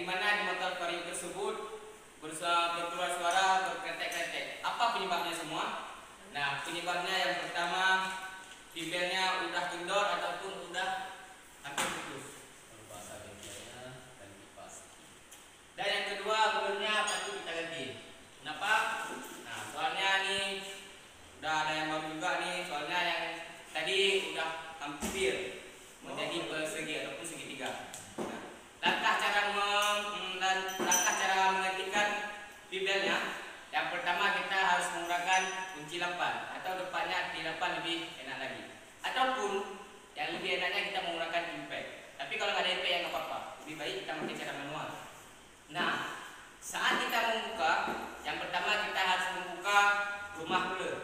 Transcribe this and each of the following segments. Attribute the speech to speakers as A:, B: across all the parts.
A: dimana di motor vario tersebut berkeluar suara berkretek-kretek. Apa penyebabnya semua? Nah, penyebabnya yang pertama, bibelnya udah kendor ataupun udah hampir putus. Dan yang kedua, gulirnya patut kita ganti. Kenapa? Nah, soalnya nih udah ada yang baru juga nih. Soalnya yang tadi udah hampir menjadi persegi ataupun segitiga. Nah, langkah cara menggantikan bibelnya. Yang pertama, kita harus menggunakan kunci 8 atau depannya di 8 lebih enak lagi. Ataupun yang lebih enaknya kita menggunakan impact. Tapi kalau nggak ada impact ya nggak apa-apa. Lebih baik kita pakai cara manual. Nah, saat kita membuka, yang pertama kita harus membuka rumah ruler.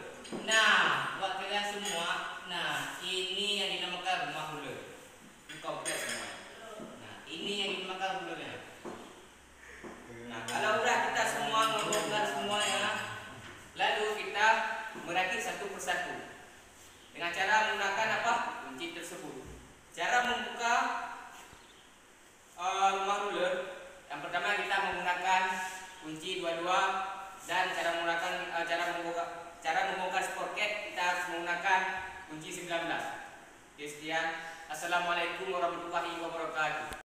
A: Nah, buat kalian semua, nah ini yang dinamakan rumah ruler. Ini komplit semua. Nah, ini yang dinamakan rulernya. Nah, kalau udah kita semua mengumpulkan semuanya, lalu kita merakit satu persatu dengan cara menggunakan apa? Kunci tersebut. Cara membuka rumah ruler, yang pertama kita menggunakan kunci 22 dan cara membongkar sprocket kita harus menggunakan kunci 19. Oke, sekian. Assalamualaikum warahmatullahi wabarakatuh.